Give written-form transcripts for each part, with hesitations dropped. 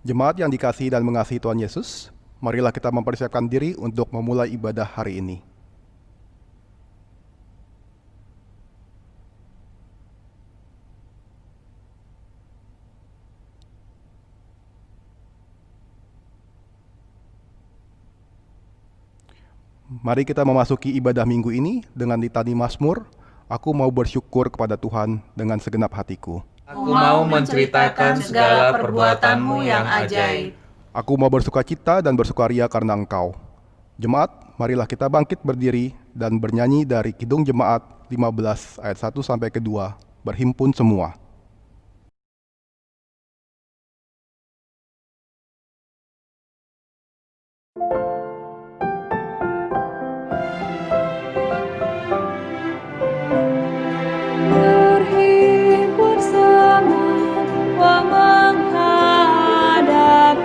Jemaat yang dikasihi dan mengasihi Tuhan Yesus, marilah kita mempersiapkan diri untuk memulai ibadah hari ini. Mari kita memasuki ibadah minggu ini dengan litani Mazmur. Aku mau bersyukur kepada Tuhan dengan segenap hatiku. Aku mau menceritakan segala perbuatanmu yang ajaib. Aku mau bersukacita dan bersukaria karena Engkau. Jemaat, marilah kita bangkit berdiri dan bernyanyi dari Kidung Jemaat 15 ayat 1 sampai ke 2, berhimpun semua. Berhimpun semua menghadap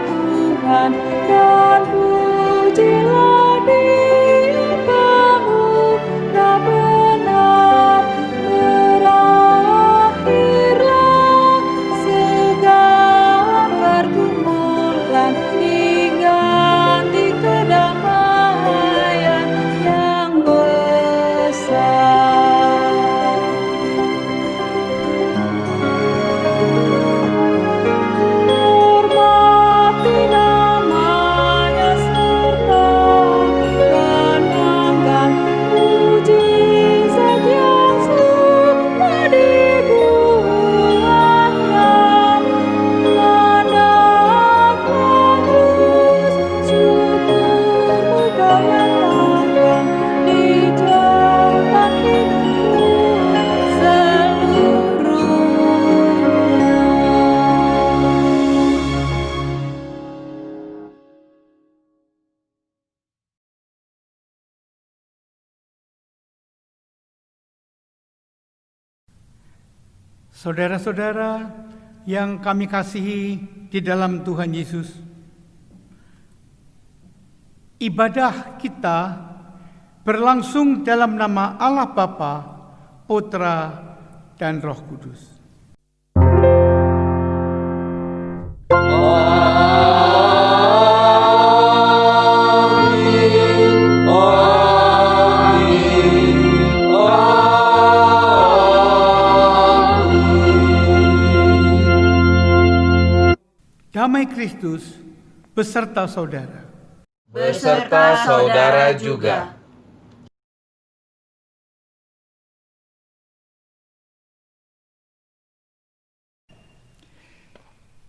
Tuhan dan pujilah Dia pemurah benar. Berakhirlah segala pergumulan, diganti kedamaian yang besar. Hormati namanya serta kenangkan mujizat yang sudah dibuatnya. Pandanglah terus syukurmu kau nyatakan di jalan hidupmu seluruhnya. Saudara-saudara yang kami kasihi di dalam Tuhan Yesus, ibadah kita berlangsung dalam nama Allah Bapa, Putra, dan Roh Kudus. Damai Kristus beserta saudara. Beserta saudara juga.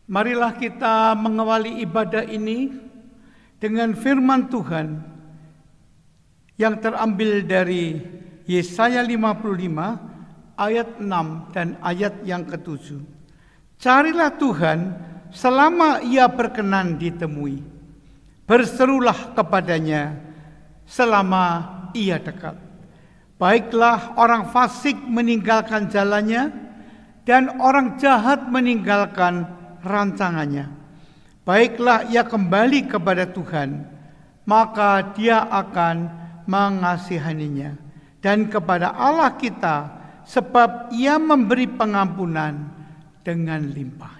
Marilah kita mengawali ibadah ini dengan firman Tuhan yang terambil dari Yesaya 55 ayat 6 dan ayat yang ke-7. Carilah Tuhan selama Ia berkenan ditemui. Berserulah kepadanya selama Ia dekat. Baiklah orang fasik meninggalkan jalannya dan orang jahat meninggalkan rancangannya. Baiklah ia kembali kepada Tuhan, maka Dia akan mengasihaninya, dan kepada Allah kita, sebab Ia memberi pengampunan dengan limpahnya.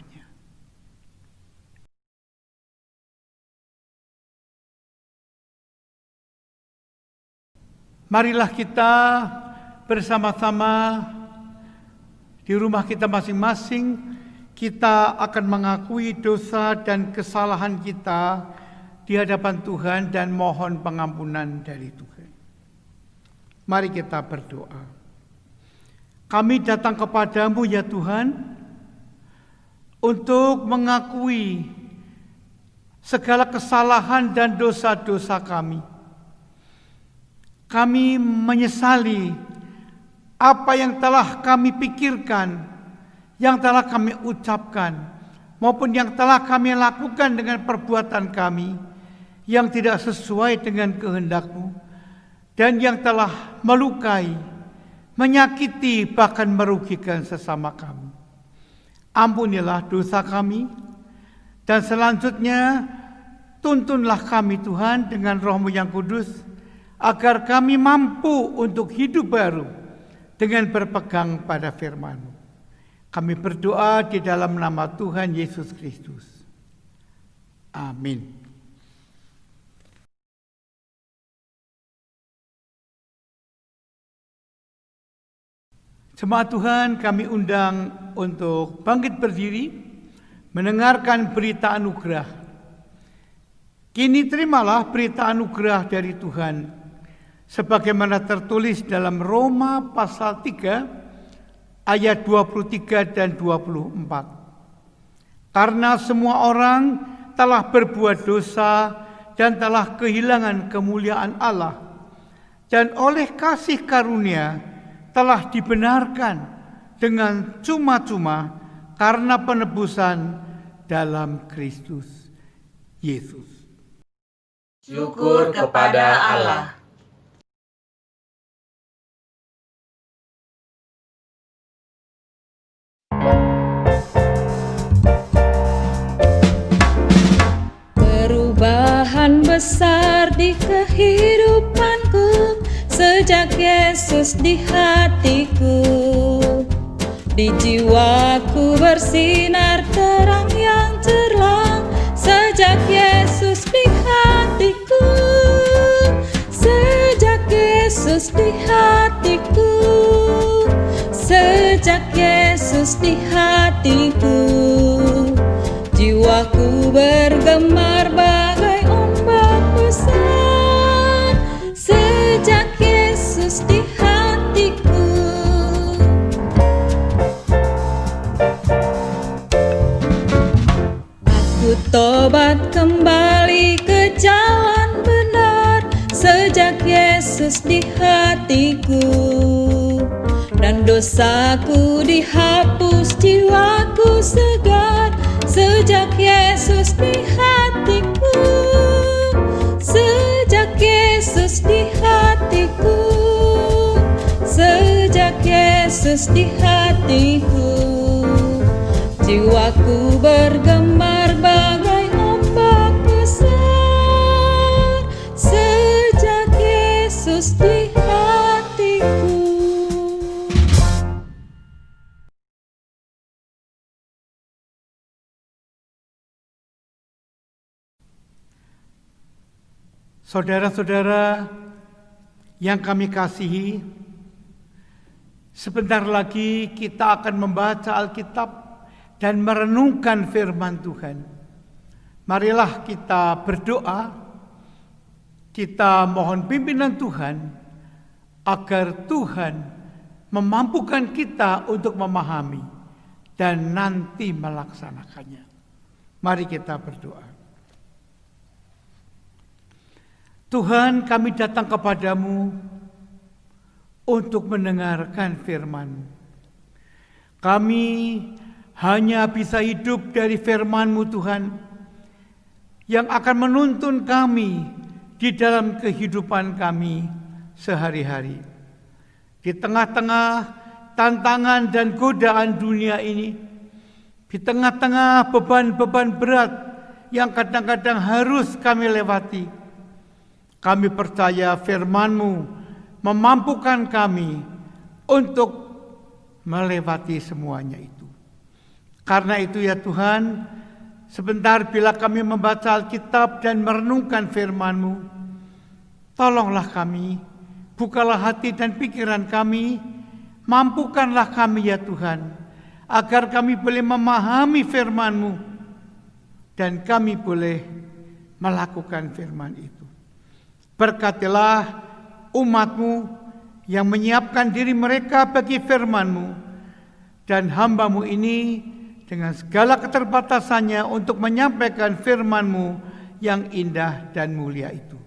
Marilah kita bersama-sama di rumah kita masing-masing, kita akan mengakui dosa dan kesalahan kita di hadapan Tuhan dan mohon pengampunan dari Tuhan. Mari kita berdoa. Kami datang kepadamu ya Tuhan, untuk mengakui segala kesalahan dan dosa-dosa kami. Kami menyesali apa yang telah kami pikirkan, yang telah kami ucapkan, maupun yang telah kami lakukan dengan perbuatan kami yang tidak sesuai dengan kehendak-Mu, dan yang telah melukai, menyakiti, bahkan merugikan sesama kami. Ampunilah dosa kami, dan selanjutnya tuntunlah kami Tuhan dengan Roh-Mu yang kudus, agar kami mampu untuk hidup baru dengan berpegang pada firman-Mu. Kami berdoa di dalam nama Tuhan Yesus Kristus. Amin. Jemaat Tuhan, kami undang untuk bangkit berdiri, mendengarkan berita anugerah. Kini terimalah berita anugerah dari Tuhan, sebagaimana tertulis dalam Roma pasal 3, ayat 23 dan 24. Karena semua orang telah berbuat dosa dan telah kehilangan kemuliaan Allah, dan oleh kasih karunia telah dibenarkan dengan cuma-cuma karena penebusan dalam Kristus Yesus. Syukur kepada Allah. Perubahan besar di kehidupanku sejak Yesus di hatiku. Di jiwaku bersinar terang yang cerlang sejak Yesus di hatiku. Sejak Yesus di hatiku. Sejak Yesus di hatiku. Jiwaku bergemar bagai ombak besar sejak Yesus di hatiku. Aku tobat kembali ke jalan benar sejak Yesus di hatiku. Dan dosaku dihapus, jiwaku segar sejak Yesus di hatiku. Sejak Yesus di hatiku. Sejak Yesus di hatiku. Jiwaku bergemar bagai ombak besar sejak Yesus di hatiku. Saudara-saudara yang kami kasihi, sebentar lagi kita akan membaca Alkitab dan merenungkan firman Tuhan. Marilah kita berdoa, kita mohon pimpinan Tuhan agar Tuhan memampukan kita untuk memahami dan nanti melaksanakannya. Mari kita berdoa. Tuhan, kami datang kepadamu untuk mendengarkan firman. Kami hanya bisa hidup dari firman-Mu Tuhan, yang akan menuntun kami di dalam kehidupan kami sehari-hari. Di tengah-tengah tantangan dan godaan dunia ini, di tengah-tengah beban-beban berat yang kadang-kadang harus kami lewati, kami percaya firman-Mu memampukan kami untuk melewati semuanya itu. Karena itu ya Tuhan, sebentar bila kami membaca Alkitab dan merenungkan firman-Mu, tolonglah kami, bukalah hati dan pikiran kami, mampukanlah kami ya Tuhan, agar kami boleh memahami firman-Mu dan kami boleh melakukan firman itu. Berkatilah umat-Mu yang menyiapkan diri mereka bagi firman-Mu, dan hamba-Mu ini dengan segala keterbatasannya untuk menyampaikan firman-Mu yang indah dan mulia itu.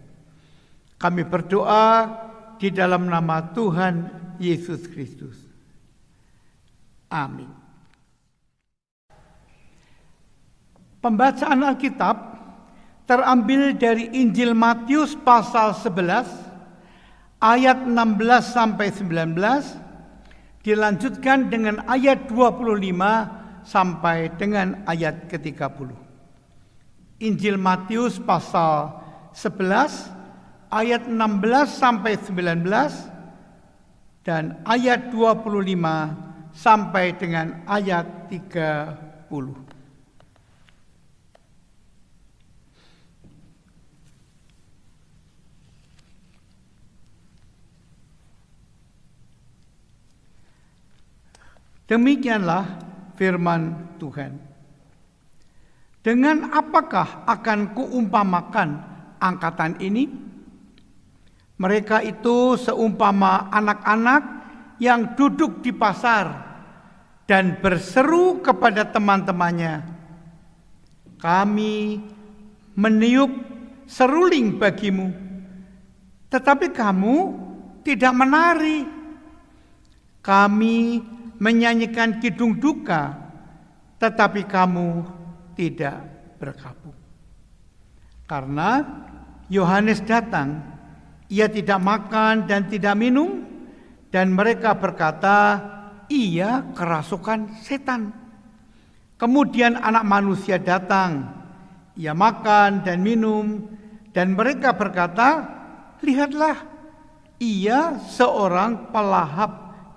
Kami berdoa di dalam nama Tuhan Yesus Kristus. Amin. Pembacaan Alkitab terambil dari Injil Matius pasal 11 ayat 16 sampai 19, dilanjutkan dengan ayat 25 sampai dengan ayat ke-30. Injil Matius pasal 11 ayat 16 sampai 19 dan ayat 25 sampai dengan ayat 30. Demikianlah firman Tuhan. Dengan apakah akan kuumpamakan angkatan ini? Mereka itu seumpama anak-anak yang duduk di pasar dan berseru kepada teman-temannya, "Kami meniup seruling bagimu, tetapi kamu tidak menari. Kami menyanyikan kidung duka, tetapi kamu tidak berkabung." Karena Yohanes datang, ia tidak makan dan tidak minum, dan mereka berkata, ia kerasukan setan. Kemudian Anak Manusia datang, ia makan dan minum, dan mereka berkata, lihatlah, ia seorang pelahap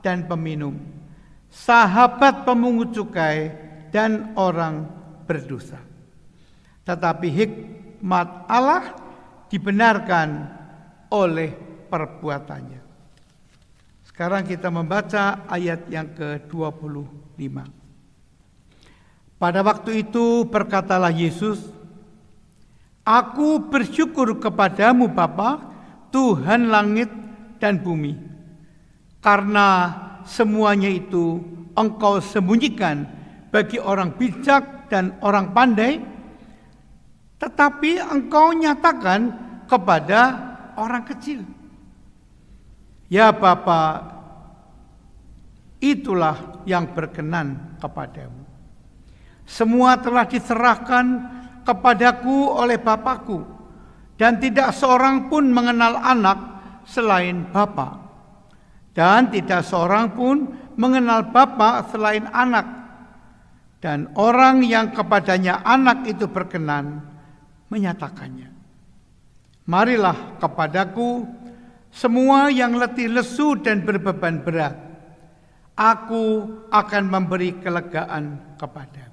dan peminum, sahabat pemungut cukai dan orang berdosa. Tetapi hikmat Allah dibenarkan oleh perbuatannya. Sekarang kita membaca ayat yang ke-25. Pada waktu itu berkatalah Yesus, "Aku bersyukur kepadamu Bapa, Tuhan langit dan bumi, karena semuanya itu Engkau sembunyikan bagi orang bijak dan orang pandai, tetapi Engkau nyatakan kepada orang kecil. Ya Bapa, itulah yang berkenan kepadamu. Semua telah diserahkan kepadaku oleh Bapakku, dan tidak seorang pun mengenal anak selain Bapa, dan tidak seorang pun mengenal Bapa selain anak, dan orang yang kepadanya anak itu berkenan menyatakannya. Marilah kepadaku semua yang letih lesu dan berbeban berat, aku akan memberi kelegaan kepadamu.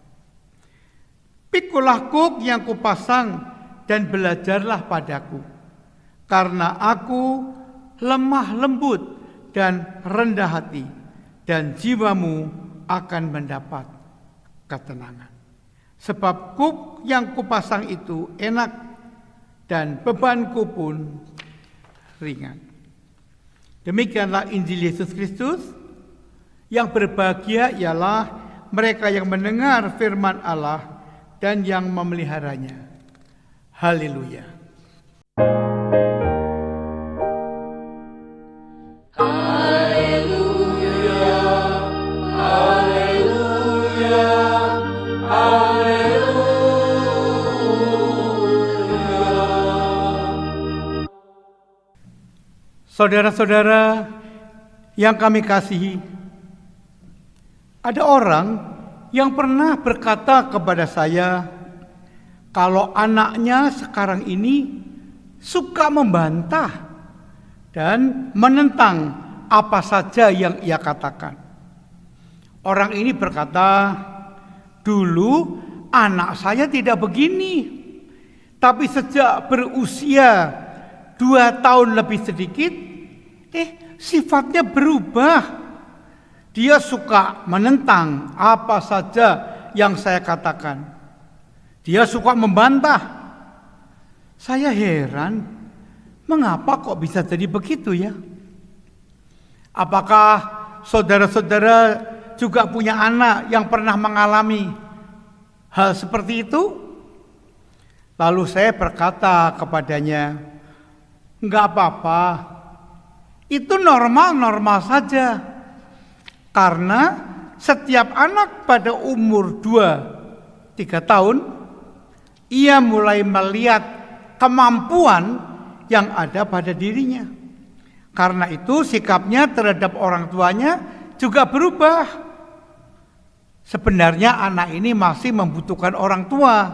Pikulah kuk yang kupasang dan belajarlah padaku, karena aku lemah lembut dan rendah hati, dan jiwamu akan mendapat ketenangan. Sebab kuk yang kupasang itu enak, dan bebanku pun ringan." Demikianlah Injil Yesus Kristus. Yang berbahagia ialah mereka yang mendengar firman Allah dan yang memeliharanya. Haleluya. Saudara-saudara yang kami kasihi, ada orang yang pernah berkata kepada saya, kalau anaknya sekarang ini suka membantah dan menentang apa saja yang ia katakan. Orang ini berkata, dulu anak saya tidak begini, tapi sejak berusia 2 tahun lebih sedikit, sifatnya berubah. Dia suka menentang apa saja yang saya katakan. Dia suka membantah. Saya heran, mengapa kok bisa jadi begitu ya? Apakah saudara-saudara juga punya anak yang pernah mengalami hal seperti itu? Lalu saya berkata kepadanya, enggak apa-apa, itu normal-normal saja. Karena setiap anak pada umur 2-3 tahun, ia mulai melihat kemampuan yang ada pada dirinya. Karena itu sikapnya terhadap orang tuanya juga berubah. Sebenarnya anak ini masih membutuhkan orang tua,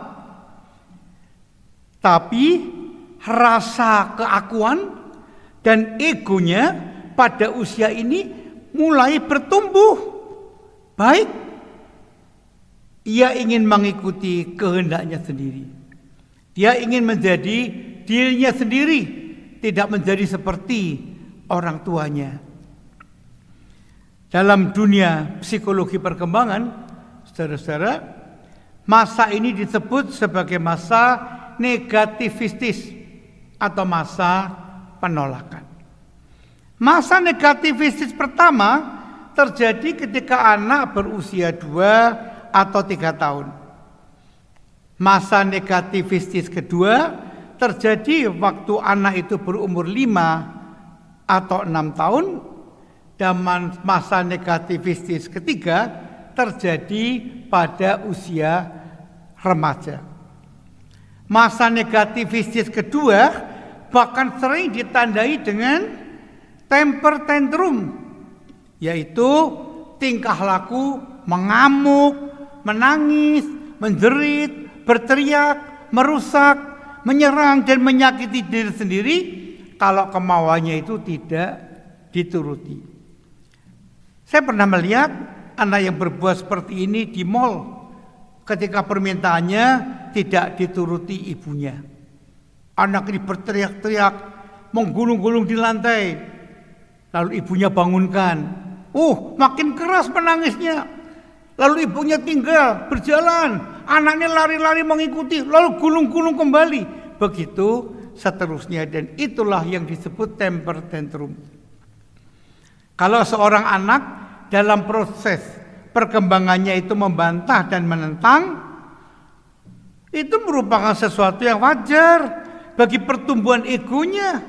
tapi rasa keakuan dan egonya pada usia ini mulai bertumbuh. Baik, ia ingin mengikuti kehendaknya sendiri. Dia ingin menjadi dirinya sendiri, tidak menjadi seperti orang tuanya. Dalam dunia psikologi perkembangan, saudara-saudara, masa ini disebut sebagai masa negativistis atau masa penolakan. Masa negativistis pertama terjadi ketika anak berusia 2 atau 3 tahun. Masa negativistis kedua terjadi waktu anak itu berumur 5 atau 6 tahun. Dan masa negativistis ketiga terjadi pada usia remaja. Masa negativistis kedua bahkan sering ditandai dengan temper tantrum, yaitu tingkah laku mengamuk, menangis, menjerit, berteriak, merusak, menyerang dan menyakiti diri sendiri kalau kemauannya itu tidak dituruti. Saya pernah melihat anak yang berbuat seperti ini di mal ketika permintaannya tidak dituruti ibunya. Anak ini berteriak-teriak, menggulung-gulung di lantai. Lalu ibunya bangunkan. Makin keras menangisnya. Lalu ibunya tinggal berjalan. Anaknya lari-lari mengikuti, lalu gulung-gulung kembali. Begitu seterusnya, dan itulah yang disebut temper tantrum. Kalau seorang anak dalam proses perkembangannya itu membantah dan menentang, itu merupakan sesuatu yang wajar bagi pertumbuhan egonya.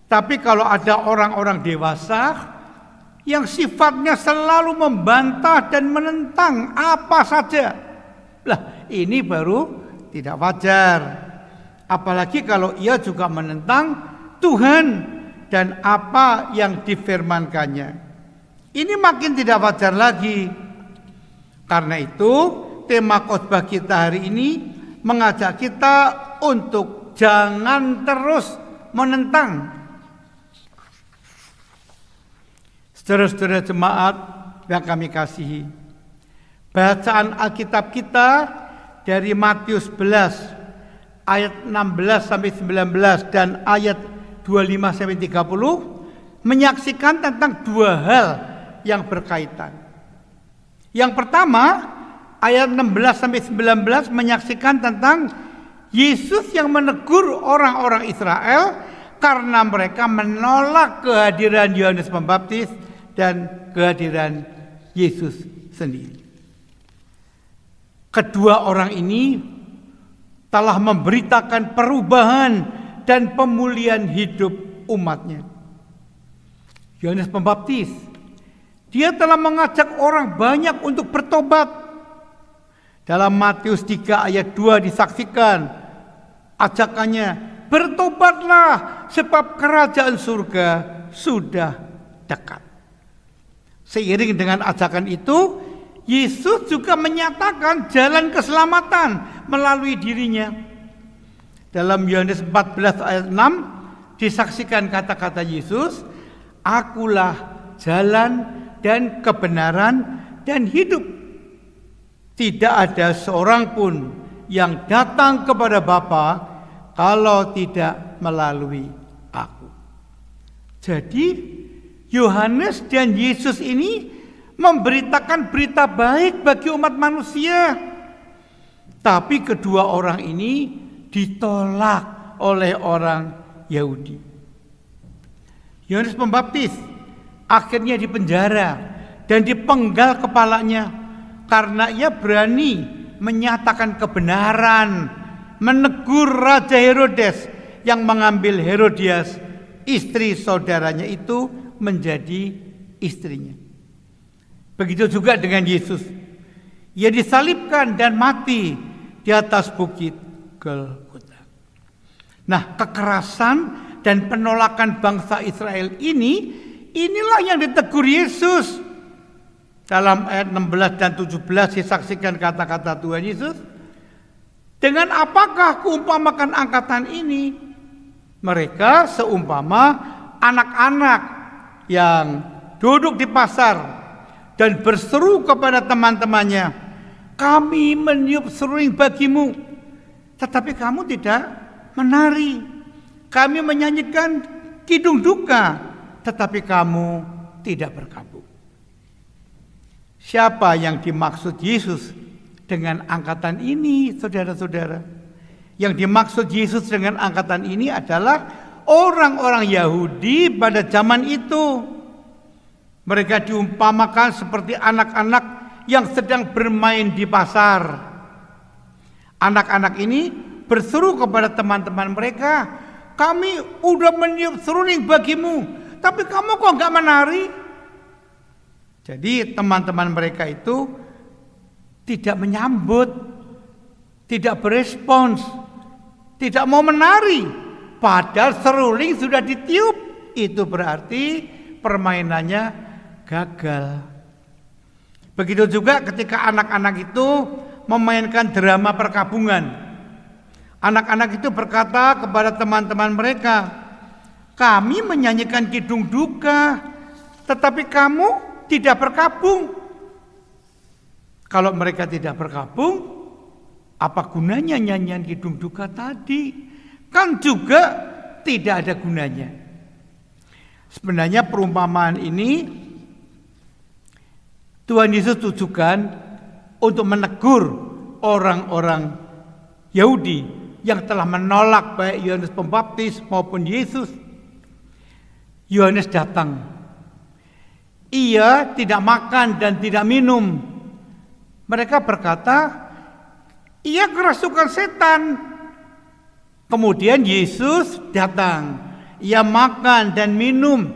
Tapi kalau ada orang-orang dewasa yang sifatnya selalu membantah dan menentang apa saja, ini baru tidak wajar. Apalagi kalau ia juga menentang Tuhan dan apa yang difirmankannya. Ini makin tidak wajar lagi. Karena itu tema khotbah kita hari ini mengajak kita untuk jangan terus menentang. Saudara-saudara jemaat yang kami kasihi, bacaan Alkitab kita dari Matius 11 ayat 16 sampai 19 dan ayat 25 sampai 30 menyaksikan tentang 2 hal yang berkaitan. Yang pertama, ayat 16 sampai 19 menyaksikan tentang Yesus yang menegur orang-orang Israel karena mereka menolak kehadiran Yohanes Pembaptis dan kehadiran Yesus sendiri. Kedua orang ini telah memberitakan perubahan dan pemulihan hidup umatnya. Yohanes Pembaptis, dia telah mengajak orang banyak untuk bertobat. Dalam Matius 3 ayat 2 disaksikan ajakannya, bertobatlah sebab kerajaan surga sudah dekat. Seiring dengan ajakan itu, Yesus juga menyatakan jalan keselamatan melalui dirinya. Dalam Yohanes 14 ayat 6 disaksikan kata-kata Yesus, akulah jalan dan kebenaran dan hidup. Tidak ada seorang pun yang datang kepada Bapa kalau tidak melalui aku. Jadi Yohanes dan Yesus ini memberitakan berita baik bagi umat manusia. Tapi kedua orang ini ditolak oleh orang Yahudi. Yohanes Pembaptis akhirnya dipenjara dan dipenggal kepalanya karena ia berani menyatakan kebenaran, menegur Raja Herodes yang mengambil Herodias, istri saudaranya itu, menjadi istrinya. Begitu juga dengan Yesus. Ia disalibkan dan mati di atas bukit Golgota. Nah, kekerasan dan penolakan bangsa Israel inilah yang ditegur Yesus. Dalam ayat 16 dan 17 disaksikan kata-kata Tuhan Yesus, dengan apakah kuumpamakan angkatan ini? Mereka seumpama anak-anak yang duduk di pasar dan berseru kepada teman-temannya, kami meniup seruling bagimu, tetapi kamu tidak menari. Kami menyanyikan kidung duka, tetapi kamu tidak berkabung. Siapa yang dimaksud Yesus dengan angkatan ini, saudara-saudara? Yang dimaksud Yesus dengan angkatan ini adalah orang-orang Yahudi pada zaman itu. Mereka diumpamakan seperti anak-anak yang sedang bermain di pasar. Anak-anak ini berseru kepada teman-teman mereka, kami udah meniup seruling bagimu, tapi kamu kok nggak menari? Jadi teman-teman mereka itu tidak menyambut, tidak berespons, tidak mau menari. Padahal seruling sudah ditiup. Itu berarti permainannya gagal. Begitu juga ketika anak-anak itu memainkan drama perkabungan. Anak-anak itu berkata kepada teman-teman mereka, kami menyanyikan kidung duka, tetapi kamu tidak berkabung. Kalau mereka tidak berkabung, apa gunanya nyanyian kidung duka tadi? Kan juga tidak ada gunanya. Sebenarnya perumpamaan ini Tuhan Yesus tujukan untuk menegur orang-orang Yahudi yang telah menolak baik Yohanes Pembaptis maupun Yesus. Yohanes datang. Ia tidak makan dan tidak minum. Mereka berkata, ia kerasukan setan. Kemudian Yesus datang. Ia makan dan minum.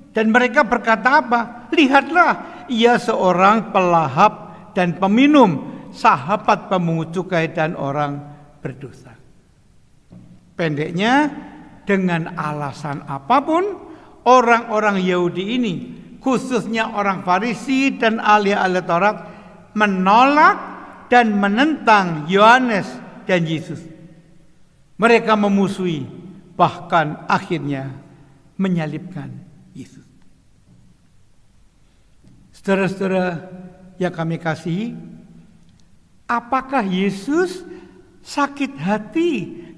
Dan mereka berkata apa? Lihatlah, ia seorang pelahap dan peminum, sahabat pemungut cukai dan orang berdosa. Pendeknya, dengan alasan apapun, orang-orang Yahudi ini, khususnya orang Farisi dan ahli-ahli Taurat, menolak dan menentang Yohanes dan Yesus. Mereka memusuhi, bahkan akhirnya menyalibkan Yesus. Saudara-saudara yang kami kasihi, apakah Yesus sakit hati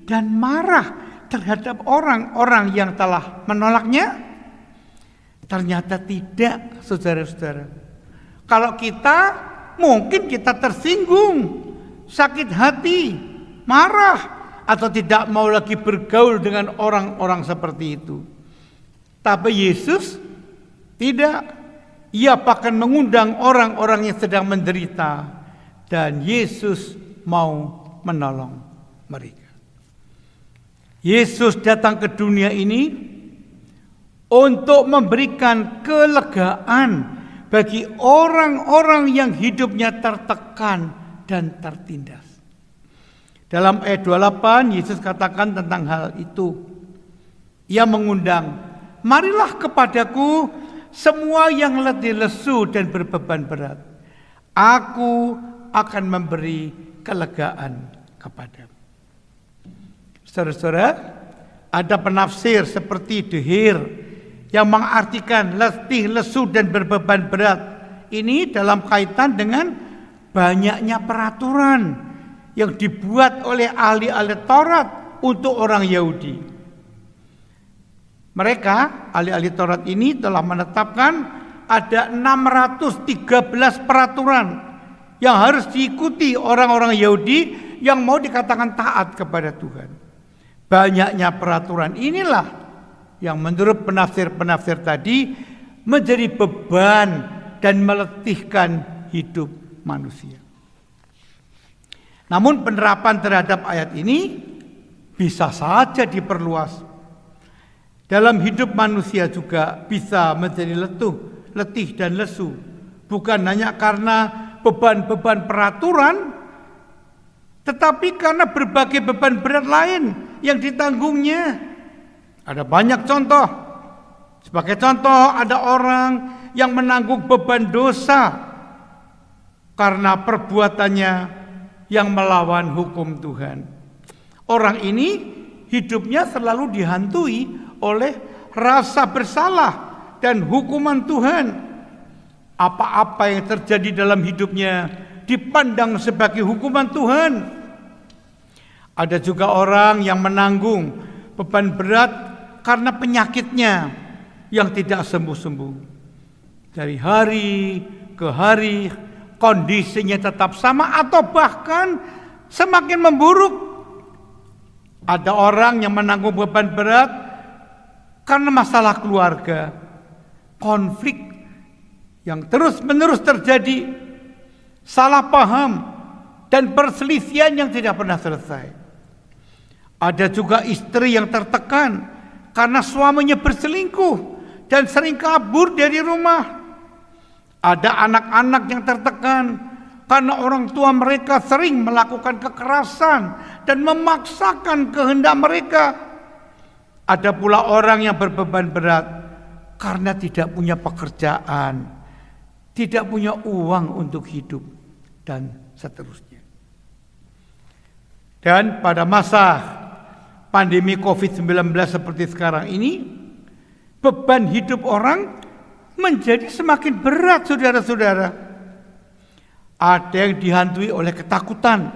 dan marah terhadap orang-orang yang telah menolaknya? Ternyata tidak, saudara-saudara. Kalau kita, mungkin kita tersinggung, sakit hati, marah, atau tidak mau lagi bergaul dengan orang-orang seperti itu. Tapi Yesus tidak. Ia bahkan mengundang orang-orang yang sedang menderita, dan Yesus mau menolong mereka. Yesus datang ke dunia ini untuk memberikan kelegaan bagi orang-orang yang hidupnya tertekan dan tertindas. Dalam ayat 28 Yesus katakan tentang hal itu. Ia mengundang, marilah kepadaku semua yang letih lesu dan berbeban berat. Aku akan memberi kelegaan kepadamu. Saudara-saudara, ada penafsir seperti De Heer yang mengartikan letih lesu dan berbeban berat ini dalam kaitan dengan banyaknya peraturan yang dibuat oleh ahli-ahli Taurat untuk orang Yahudi. Mereka, ahli-ahli Taurat ini telah menetapkan ada 613 peraturan yang harus diikuti orang-orang Yahudi yang mau dikatakan taat kepada Tuhan. Banyaknya peraturan inilah yang menurut penafsir-penafsir tadi menjadi beban dan meletihkan hidup manusia. Namun penerapan terhadap ayat ini bisa saja diperluas. Dalam hidup manusia juga bisa menjadi letih dan lesu. Bukan hanya karena beban-beban peraturan, tetapi karena berbagai beban berat lain yang ditanggungnya. Ada banyak contoh. Sebagai contoh, ada orang yang menanggung beban dosa karena perbuatannya yang melawan hukum Tuhan. Orang ini hidupnya selalu dihantui oleh rasa bersalah dan hukuman Tuhan. Apa-apa yang terjadi dalam hidupnya dipandang sebagai hukuman Tuhan. Ada juga orang yang menanggung beban berat karena penyakitnya yang tidak sembuh-sembuh. Dari hari ke hari kondisinya tetap sama atau bahkan semakin memburuk. Ada orang yang menanggung beban berat karena masalah keluarga, konflik yang terus-menerus terjadi, salah paham, dan perselisihan yang tidak pernah selesai. Ada juga istri yang tertekan karena suaminya berselingkuh dan sering kabur dari rumah. Ada anak-anak yang tertekan karena orang tua mereka sering melakukan kekerasan dan memaksakan kehendak mereka. Ada pula orang yang berbeban berat karena tidak punya pekerjaan, tidak punya uang untuk hidup, dan seterusnya. Dan pada masa pandemi COVID-19 seperti sekarang ini, beban hidup orang menjadi semakin berat, saudara-saudara. Ada yang dihantui oleh ketakutan,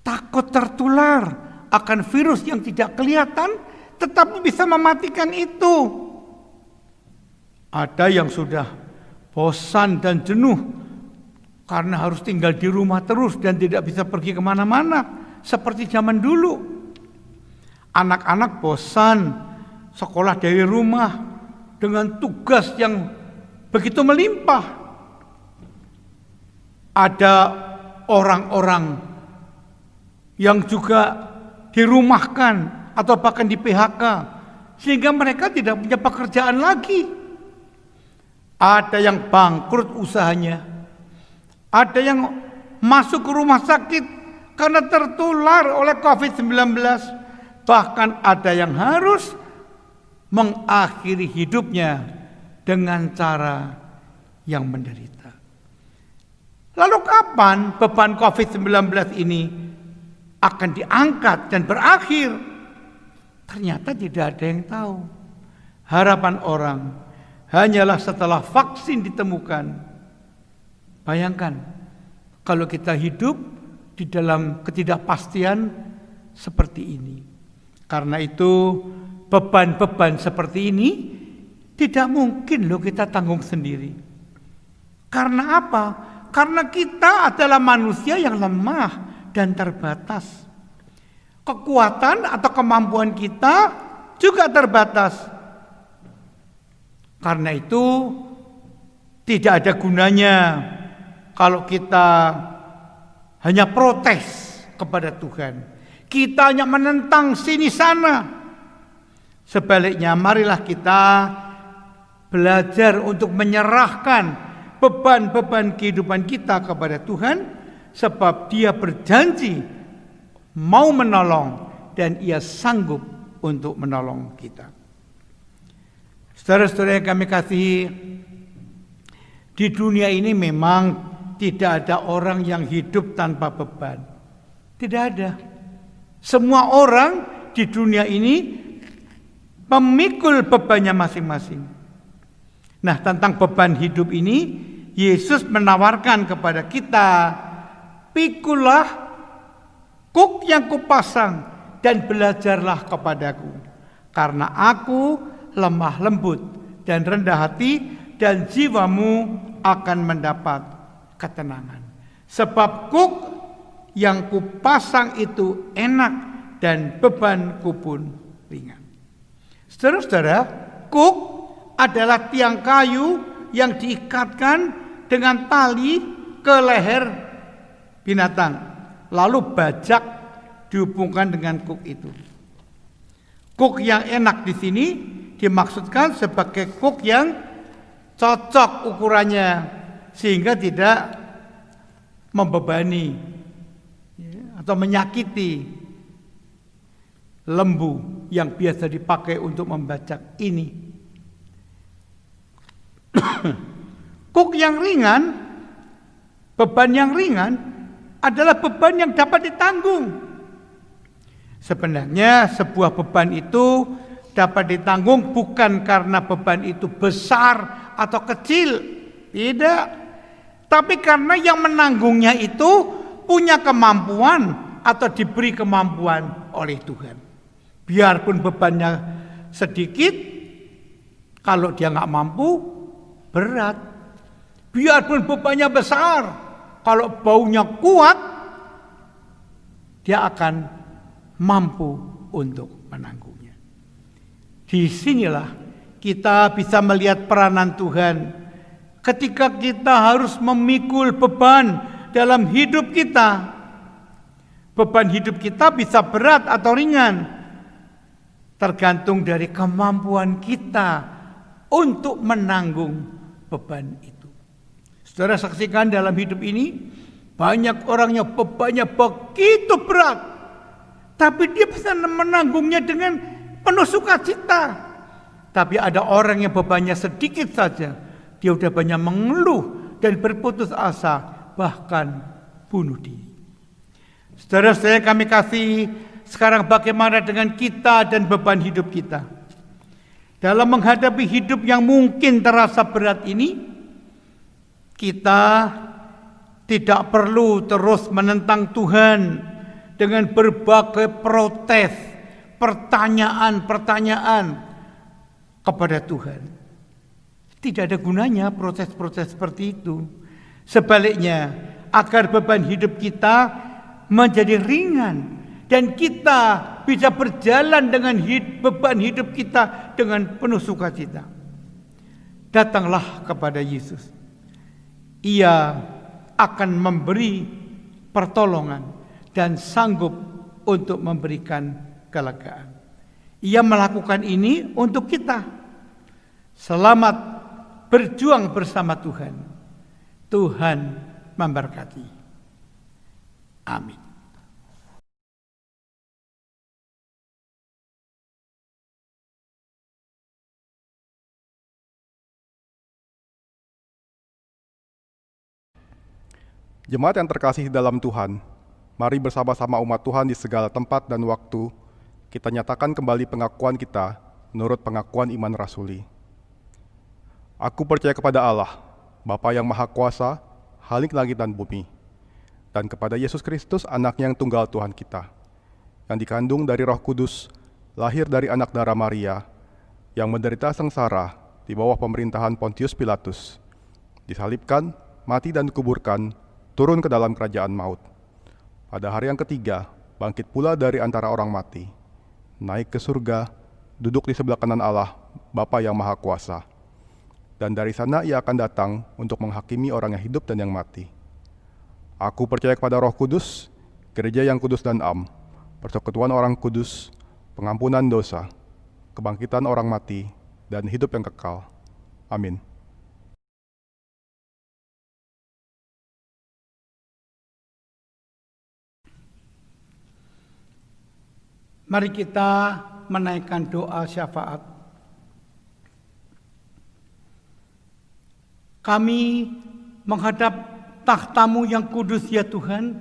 takut tertular akan virus yang tidak kelihatan tetapi bisa mematikan itu. Ada yang sudah bosan dan jenuh karena harus tinggal di rumah terus dan tidak bisa pergi kemana-mana seperti zaman dulu. Anak-anak bosan sekolah dari rumah dengan tugas yang begitu melimpah. Ada orang-orang yang juga dirumahkan atau bahkan di PHK sehingga mereka tidak punya pekerjaan lagi. Ada yang bangkrut usahanya. Ada yang masuk ke rumah sakit karena tertular oleh COVID-19. Bahkan ada yang harus mengakhiri hidupnya dengan cara yang menderita. Lalu kapan beban COVID-19 ini akan diangkat dan berakhir? Ternyata tidak ada yang tahu. Harapan orang hanyalah setelah vaksin ditemukan. Bayangkan kalau kita hidup di dalam ketidakpastian seperti ini. Karena itu beban-beban seperti ini tidak mungkin loh kita tanggung sendiri. Karena apa? Karena kita adalah manusia yang lemah dan terbatas. Kekuatan atau kemampuan kita juga terbatas. Karena itu tidak ada gunanya kalau kita hanya protes kepada Tuhan. Kita hanya menentang sini sana. Sebaliknya marilah kita belajar untuk menyerahkan beban-beban kehidupan kita kepada Tuhan, sebab Dia berjanji mau menolong dan Ia sanggup untuk menolong kita. Saudara-saudara yang kami kasihi, di dunia ini memang tidak ada orang yang hidup tanpa beban. Tidak ada. Semua orang di dunia ini memikul bebannya masing-masing. Nah, tentang beban hidup ini Yesus menawarkan kepada kita, pikulah kuk yang kupasang dan belajarlah kepadaku. Karena aku lemah lembut dan rendah hati, dan jiwamu akan mendapat ketenangan. Sebab kuk yang kupasang itu enak dan bebanku pun ringan. Saudara-saudara, kuk adalah tiang kayu yang diikatkan dengan tali ke leher binatang, lalu bajak dihubungkan dengan kuk itu. Kuk yang enak di sini dimaksudkan sebagai kuk yang cocok ukurannya sehingga tidak membebani atau menyakiti lembu yang biasa dipakai untuk membajak ini. Kuk yang ringan, beban yang ringan adalah beban yang dapat ditanggung. Sebenarnya sebuah beban itu dapat ditanggung bukan karena beban itu besar atau kecil, tidak. Tapi karena yang menanggungnya itu punya kemampuan atau diberi kemampuan oleh Tuhan. Biarpun bebannya sedikit, kalau dia nggak mampu, berat. Biarpun bebannya besar, kalau baunya kuat, dia akan mampu untuk menanggungnya. Disinilah kita bisa melihat peranan Tuhan. Ketika kita harus memikul beban dalam hidup kita, beban hidup kita bisa berat atau ringan, tergantung dari kemampuan kita untuk menanggung beban itu. Saudara saksikan dalam hidup ini, banyak orangnya bebannya begitu berat, tapi dia bisa menanggungnya dengan penuh sukacita. Tapi ada orang yang bebannya sedikit saja, dia udah banyak mengeluh dan berputus asa, bahkan bunuh diri. Saudara-saudara kami kasih, sekarang bagaimana dengan kita dan beban hidup kita? Dalam menghadapi hidup yang mungkin terasa berat ini, kita tidak perlu terus menentang Tuhan dengan berbagai protes, pertanyaan-pertanyaan kepada Tuhan. Tidak ada gunanya proses-proses seperti itu. Sebaliknya, agar beban hidup kita menjadi ringan dan kita bisa berjalan dengan beban hidup kita dengan penuh sukacita. Datanglah kepada Yesus. Ia akan memberi pertolongan dan sanggup untuk memberikan kelegaan. Ia melakukan ini untuk kita. Selamat berjuang bersama Tuhan. Tuhan memberkati. Amin. Jemaat yang terkasih dalam Tuhan, mari bersama-sama umat Tuhan di segala tempat dan waktu, kita nyatakan kembali pengakuan kita menurut pengakuan iman rasuli. Aku percaya kepada Allah, Bapa yang Maha Kuasa, Khalik langit dan bumi, dan kepada Yesus Kristus, Anaknya yang tunggal Tuhan kita, yang dikandung dari Roh Kudus, lahir dari anak darah Maria, yang menderita sengsara di bawah pemerintahan Pontius Pilatus, disalibkan, mati dan dikuburkan, turun ke dalam kerajaan maut. Pada hari yang ketiga, bangkit pula dari antara orang mati, naik ke surga, duduk di sebelah kanan Allah, Bapa yang Maha Kuasa. Dan dari sana ia akan datang untuk menghakimi orang yang hidup dan yang mati. Aku percaya kepada Roh Kudus, gereja yang kudus dan am, persekutuan orang kudus, pengampunan dosa, kebangkitan orang mati, dan hidup yang kekal. Amin. Mari kita menaikkan doa syafaat. Kami menghadap takhta-Mu yang kudus ya Tuhan.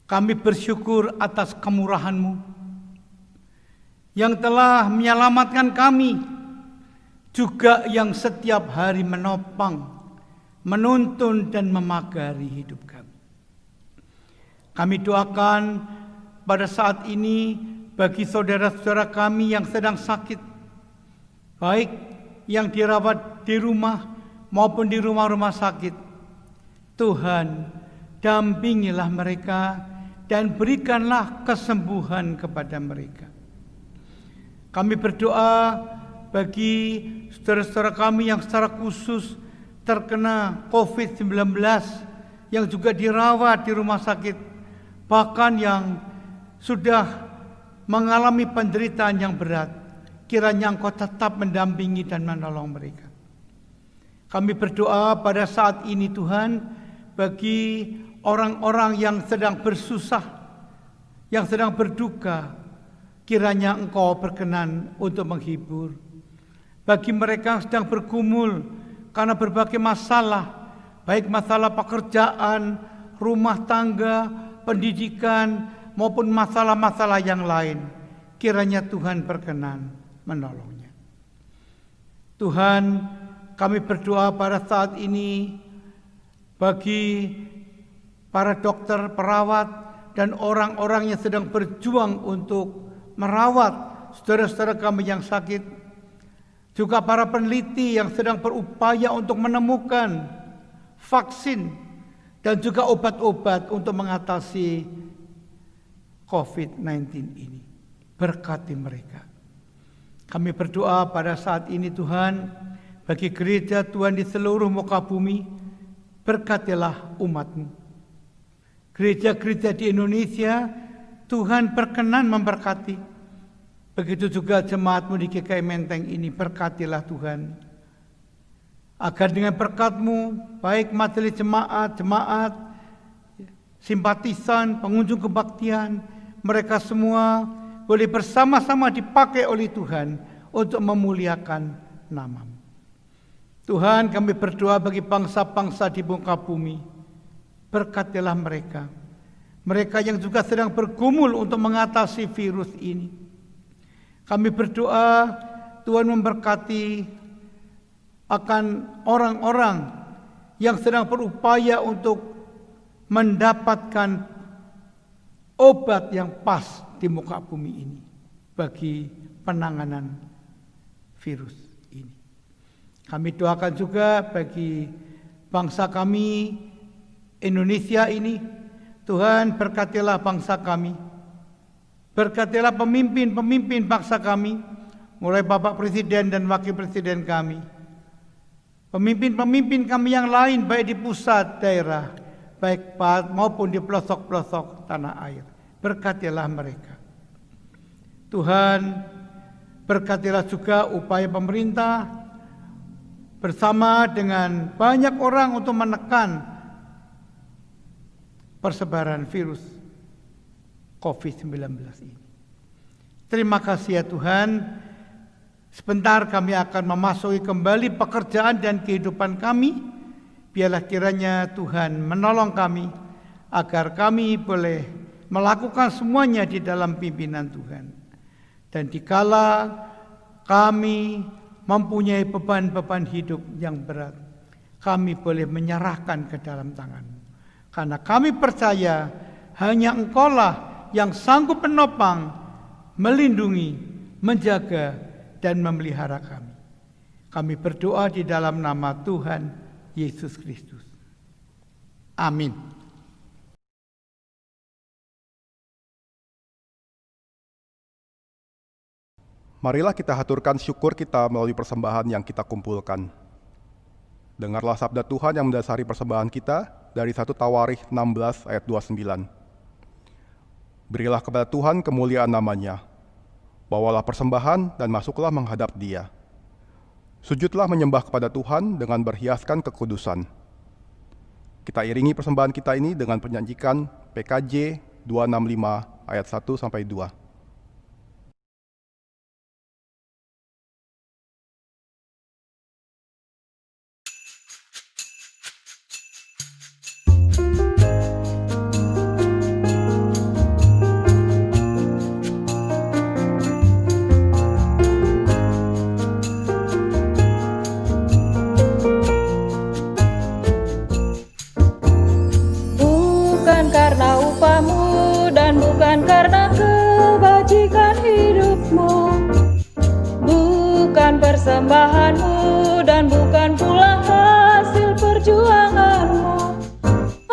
Kami bersyukur atas kemurahan-Mu yang telah menyelamatkan kami, juga yang setiap hari menopang, menuntun dan memagari hidup kami. Kami doakan pada saat ini bagi saudara-saudara kami yang sedang sakit, baik yang dirawat di rumah maupun di rumah-rumah sakit. Tuhan, dampingilah mereka dan berikanlah kesembuhan kepada mereka. Kami berdoa bagi saudara-saudara kami yang secara khusus terkena COVID-19, yang juga dirawat di rumah sakit, bahkan yang sudah mengalami penderitaan yang berat. Kiranya Engkau tetap mendampingi dan menolong mereka. Kami berdoa pada saat ini Tuhan, bagi orang-orang yang sedang bersusah, yang sedang berduka, kiranya Engkau berkenan untuk menghibur. Bagi mereka yang sedang bergumul karena berbagai masalah, baik masalah pekerjaan, rumah tangga, pendidikan, maupun masalah-masalah yang lain, kiranya Tuhan berkenan menolongnya. Tuhan, kami berdoa pada saat ini bagi para dokter, perawat, dan orang-orang yang sedang berjuang untuk merawat saudara-saudara kami yang sakit. juga para peneliti yang sedang berupaya untuk menemukan vaksin dan juga obat-obat untuk mengatasi COVID-19 ini. Berkati mereka. Kami berdoa pada saat ini Tuhan, bagi gereja Tuhan di seluruh muka bumi, berkatilah umat-Mu. Gereja-gereja di Indonesia, Tuhan berkenan memberkati. Begitu juga jemaat-Mu di GKI Menteng ini, berkatilah Tuhan. Agar dengan berkat-Mu, baik majelis jemaat, simpatisan, pengunjung kebaktian, mereka semua boleh bersama-sama dipakai oleh Tuhan untuk memuliakan nama-Mu. Tuhan, kami berdoa bagi bangsa-bangsa di muka bumi. Berkatilah mereka. Mereka yang juga sedang bergumul untuk mengatasi virus ini. Kami berdoa Tuhan memberkati akan orang-orang yang sedang berupaya untuk mendapatkan obat yang pas di muka bumi ini bagi penanganan virus ini. Kami doakan juga bagi bangsa kami Indonesia ini, Tuhan berkatilah bangsa kami, berkatilah pemimpin-pemimpin bangsa kami, mulai Bapak Presiden dan Wakil Presiden kami, pemimpin-pemimpin kami yang lain baik di pusat daerah, baik maupun di pelosok-pelosok tanah air. Berkatilah mereka. Tuhan, berkatilah juga upaya pemerintah bersama dengan banyak orang untuk menekan persebaran virus COVID-19 ini. Terima kasih ya Tuhan. Sebentar kami akan memasuki kembali pekerjaan dan kehidupan kami. Biarlah kiranya Tuhan menolong kami agar kami boleh melakukan semuanya di dalam pimpinan Tuhan. Dan dikala kami mempunyai beban-beban hidup yang berat, kami boleh menyerahkan ke dalam tangan-Mu. Karena kami percaya hanya Engkaulah yang sanggup menopang, melindungi, menjaga, dan memelihara kami. Kami berdoa di dalam nama Tuhan Yesus Kristus. Amin. Marilah kita haturkan syukur kita melalui persembahan yang kita kumpulkan. Dengarlah sabda Tuhan yang mendasari persembahan kita dari 1 Tawarikh 16 ayat 29. Berilah kepada Tuhan kemuliaan namanya. Bawalah persembahan dan masuklah menghadap Dia. Sujudlah menyembah kepada Tuhan dengan berhiaskan kekudusan. Kita iringi persembahan kita ini dengan penyanyikan PKJ 265 ayat 1-2. Bukan karena kebajikan hidupmu, bukan persembahanmu, dan bukan pula hasil perjuanganmu.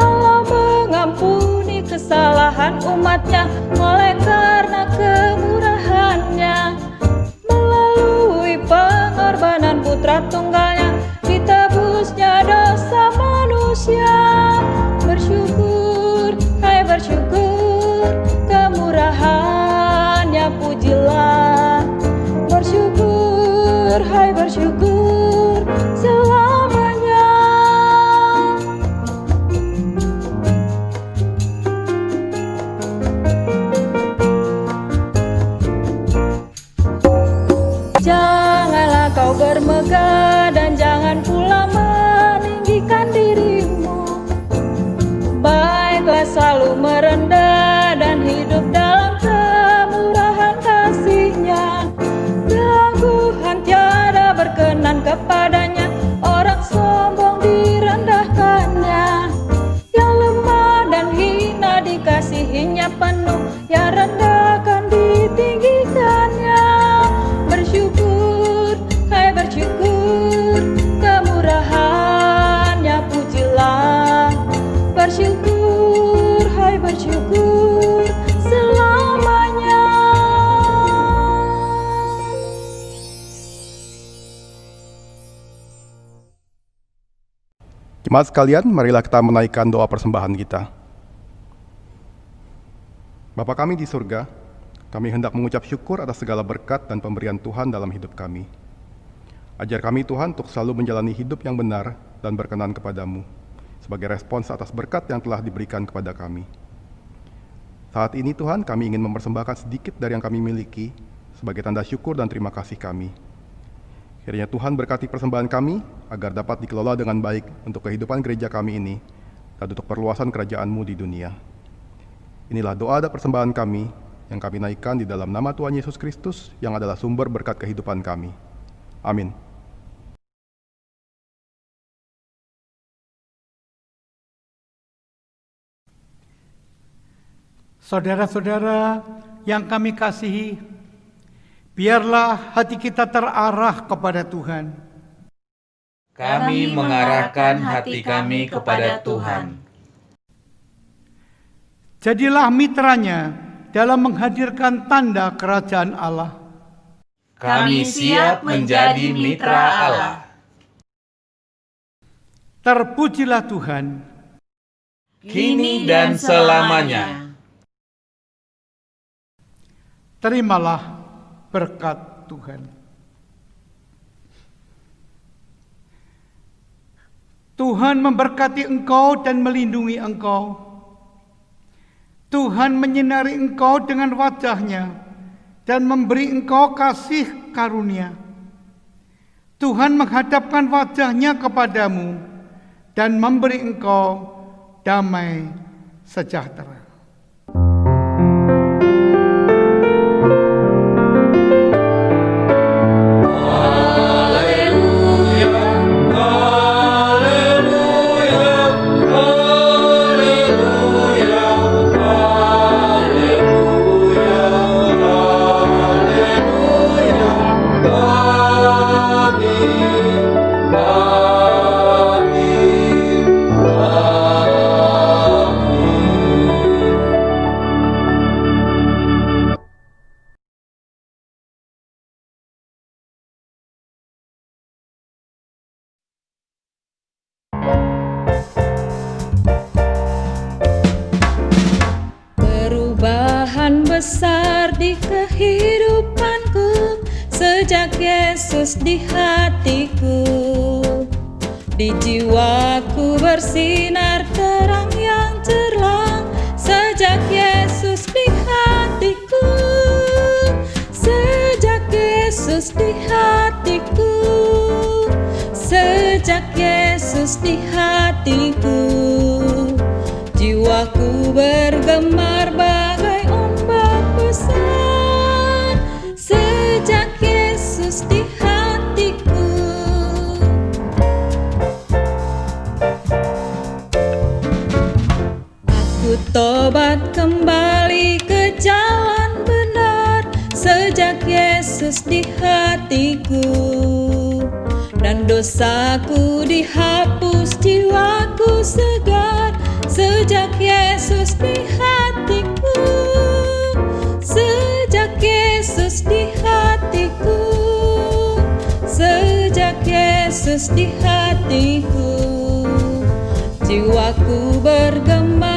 Allah mengampuni kesalahan umatnya oleh karena kemurahannya. Melalui pengorbanan putra tunggalnya, ditebusnya dosa manusia. Bersyukur, hai bersyukur, kemurahannya pujilah. Bersyukur, hai bersyukur, selamanya. Janganlah kau bermegah dan jangan pula meninggikan dirimu. Baiklah selalu merendah dan hidup dalam kemurahan kasih-Nya. Keangkuhan tiada berkenan kepadanya, orang sombong direndahkannya. Yang lemah dan hina dikasihinya penuh, yang rendah akan ditinggikannya. Bersyukur, hai Jemaat sekalian, marilah kita menaikkan doa persembahan kita. Bapa kami di surga, kami hendak mengucap syukur atas segala berkat dan pemberian Tuhan dalam hidup kami. Ajar kami Tuhan untuk selalu menjalani hidup yang benar dan berkenan kepadamu, sebagai respons atas berkat yang telah diberikan kepada kami. Saat ini Tuhan, kami ingin mempersembahkan sedikit dari yang kami miliki sebagai tanda syukur dan terima kasih kami. Kiranya Tuhan berkati persembahan kami agar dapat dikelola dengan baik untuk kehidupan gereja kami ini dan untuk perluasan kerajaan-Mu di dunia. Inilah doa dan persembahan kami yang kami naikkan di dalam nama Tuhan Yesus Kristus yang adalah sumber berkat kehidupan kami. Amin. Saudara-saudara yang kami kasihi, biarlah hati kita terarah kepada Tuhan. Kami mengarahkan hati kami kepada Tuhan. Jadilah mitranya dalam menghadirkan tanda kerajaan Allah. Kami siap menjadi mitra Allah. Terpujilah Tuhan. Kini dan selamanya. Terimalah berkat Tuhan. Tuhan memberkati engkau dan melindungi engkau. Tuhan menyinari engkau dengan wajah-Nya dan memberi engkau kasih karunia. Tuhan menghadapkan wajah-Nya kepadamu dan memberi engkau damai sejahtera. Besar di kehidupanku sejak Yesus di hatiku. Di jiwaku bersinar terang yang cerlang sejak Yesus di hatiku. Sejak Yesus di hatiku. Sejak Yesus di hatiku. Jiwaku bergemar bagai ombak besar sejak Yesus di hatiku. Aku tobat kembali ke jalan benar sejak Yesus di hatiku. Dan dosaku dihapus, jiwaku segar sejak Yesus di hatiku. Sejak Yesus di hatiku. Sejak Yesus di hatiku. Jiwaku bergema